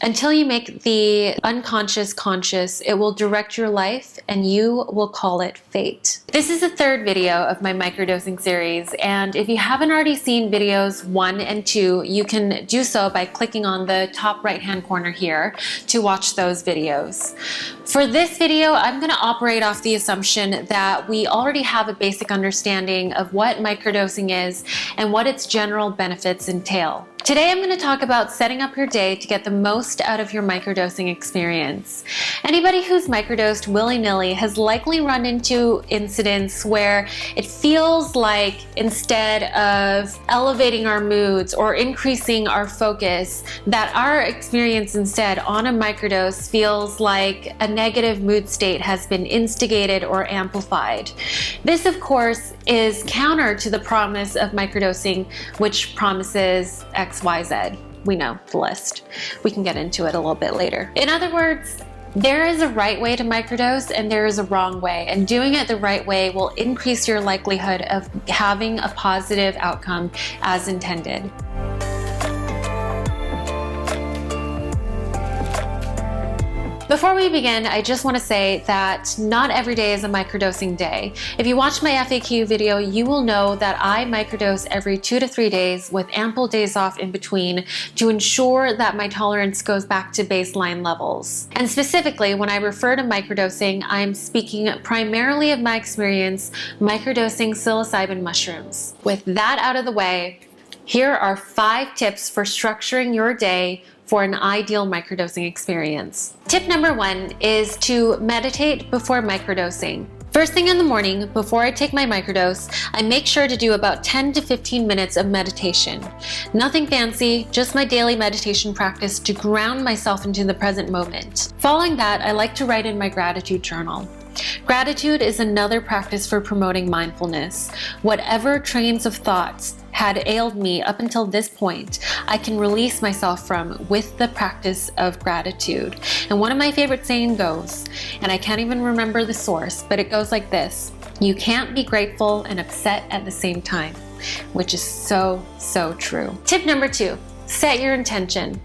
Until you make the unconscious conscious, it will direct your life and you will call it fate. This is the third video of my microdosing series, and if you haven't already seen videos 1 and 2, you can do so by clicking on the top right-hand corner here to watch those videos. For this video, I'm going to operate off the assumption that we already have a basic understanding of what microdosing is and what its general benefits entail. Today I'm going to talk about setting up your day to get the most out of your microdosing experience. Anybody who's microdosed willy-nilly has likely run into incidents where it feels like instead of elevating our moods or increasing our focus, that our experience instead on a microdose feels like a negative mood state has been instigated or amplified. This, of course, is counter to the promise of microdosing, which promises XYZ. We know the list. We can get into it a little bit later. In other words, there is a right way to microdose and there is a wrong way, and doing it the right way will increase your likelihood of having a positive outcome as intended. Before we begin, I just want to say that not every day is a microdosing day. If you watch my FAQ video, you will know that I microdose every 2 to 3 days with ample days off in between to ensure that my tolerance goes back to baseline levels. And specifically, when I refer to microdosing, I'm speaking primarily of my experience microdosing psilocybin mushrooms. With that out of the way, here are 5 tips for structuring your day for an ideal microdosing experience. Tip number 1 is to meditate before microdosing. First thing in the morning, before I take my microdose, I make sure to do about 10 to 15 minutes of meditation. Nothing fancy, just my daily meditation practice to ground myself into the present moment. Following that, I like to write in my gratitude journal. Gratitude is another practice for promoting mindfulness. Whatever trains of thoughts had ailed me up until this point, I can release myself from with the practice of gratitude. And one of my favorite saying goes, and I can't even remember the source, but it goes like this: you can't be grateful and upset at the same time, which is so true. Tip number 2, set your intention.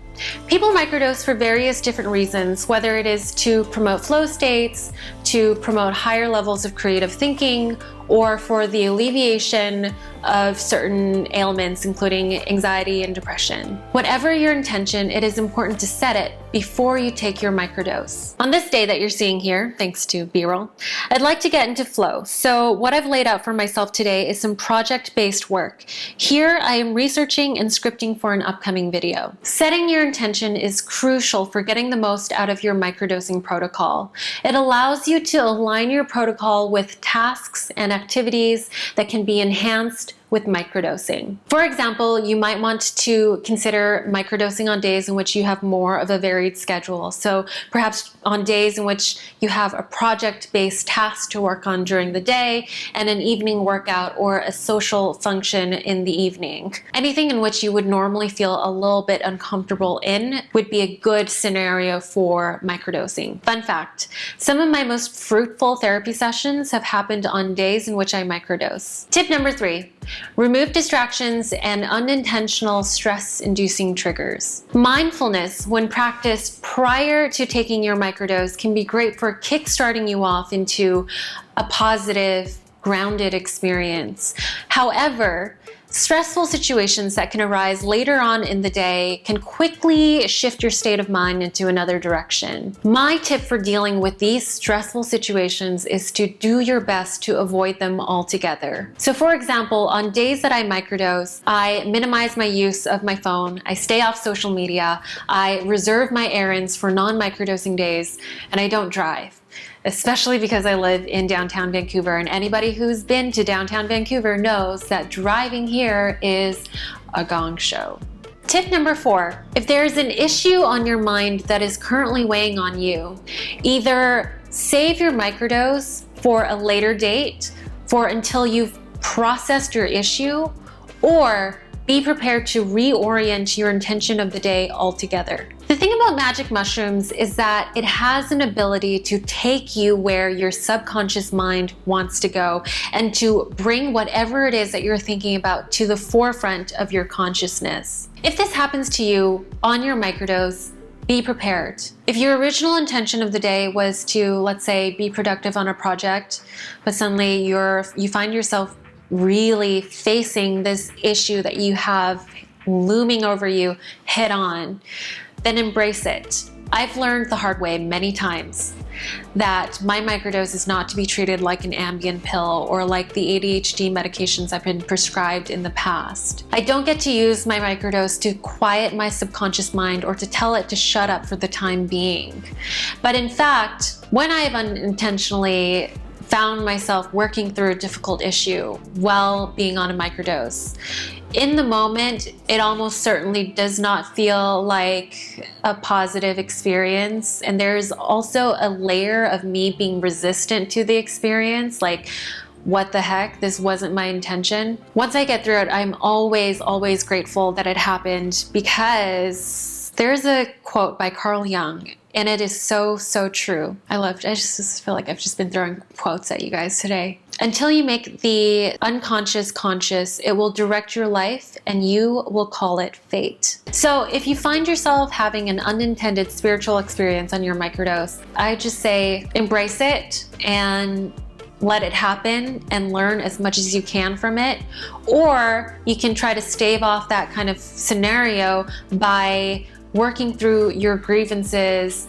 People microdose for various different reasons, whether it is to promote flow states, to promote higher levels of creative thinking, or for the alleviation of certain ailments, including anxiety and depression. Whatever your intention, it is important to set it before you take your microdose. On this day that you're seeing here, thanks to B-roll, I'd like to get into flow. So what I've laid out for myself today is some project-based work. Here I am researching and scripting for an upcoming video. Setting your intention is crucial for getting the most out of your microdosing protocol. It allows you to align your protocol with tasks and activities that can be enhanced with microdosing. For example, you might want to consider microdosing on days in which you have more of a varied schedule. So perhaps on days in which you have a project-based task to work on during the day and an evening workout or a social function in the evening. Anything in which you would normally feel a little bit uncomfortable in would be a good scenario for microdosing. Fun fact, some of my most fruitful therapy sessions have happened on days in which I microdose. Tip number 3, remove distractions and unintentional stress-inducing triggers. Mindfulness, when practiced prior to taking your microdose, can be great for kickstarting you off into a positive, grounded experience. However, stressful situations that can arise later on in the day can quickly shift your state of mind into another direction. My tip for dealing with these stressful situations is to do your best to avoid them altogether. So for example, on days that I microdose, I minimize my use of my phone, I stay off social media, I reserve my errands for non-microdosing days, and I don't drive. Especially because I live in downtown Vancouver, and anybody who's been to downtown Vancouver knows that driving here is a gong show. Tip number 4, if there's an issue on your mind that is currently weighing on you, either save your microdose for a later date, for until you've processed your issue, or be prepared to reorient your intention of the day altogether. The thing about magic mushrooms is that it has an ability to take you where your subconscious mind wants to go and to bring whatever it is that you're thinking about to the forefront of your consciousness. If this happens to you on your microdose, be prepared. If your original intention of the day was to, let's say, be productive on a project, but suddenly you find yourself really facing this issue that you have looming over you head on, then embrace it. I've learned the hard way many times that my microdose is not to be treated like an Ambien pill or like the ADHD medications I've been prescribed in the past. I don't get to use my microdose to quiet my subconscious mind or to tell it to shut up for the time being. But in fact, when I've unintentionally found myself working through a difficult issue while being on a microdose, in the moment, it almost certainly does not feel like a positive experience. And there's also a layer of me being resistant to the experience, like, what the heck, this wasn't my intention. Once I get through it, I'm always, always grateful that it happened, because there's a quote by Carl Jung, and it is so, so true. I just feel like I've just been throwing quotes at you guys today. Until you make the unconscious conscious, it will direct your life and you will call it fate. So if you find yourself having an unintended spiritual experience on your microdose, I just say embrace it and let it happen and learn as much as you can from it. Or you can try to stave off that kind of scenario by working through your grievances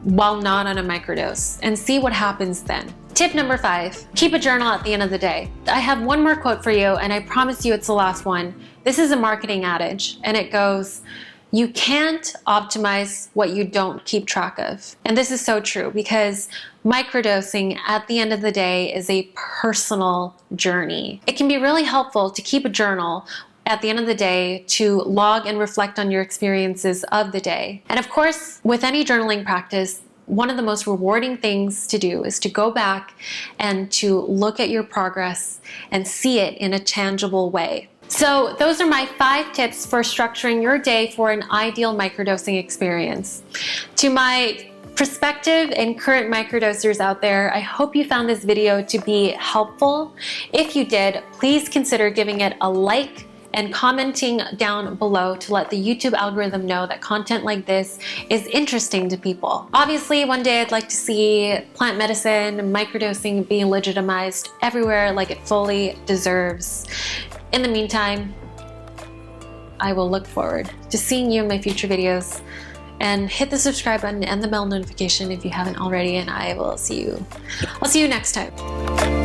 while not on a microdose and see what happens then. Tip number 5, keep a journal at the end of the day. I have one more quote for you, and I promise you it's the last one. This is a marketing adage, and it goes, you can't optimize what you don't keep track of. And this is so true, because microdosing at the end of the day is a personal journey. It can be really helpful to keep a journal at the end of the day to log and reflect on your experiences of the day. And of course, with any journaling practice, one of the most rewarding things to do is to go back and to look at your progress and see it in a tangible way. So those are my 5 tips for structuring your day for an ideal microdosing experience. To my prospective and current microdosers out there, I hope you found this video to be helpful. If you did, please consider giving it a like and commenting down below to let the YouTube algorithm know that content like this is interesting to people. Obviously, one day I'd like to see plant medicine and microdosing being legitimized everywhere like it fully deserves. In the meantime, I will look forward to seeing you in my future videos, and hit the subscribe button and the bell notification if you haven't already, and I'll see you next time.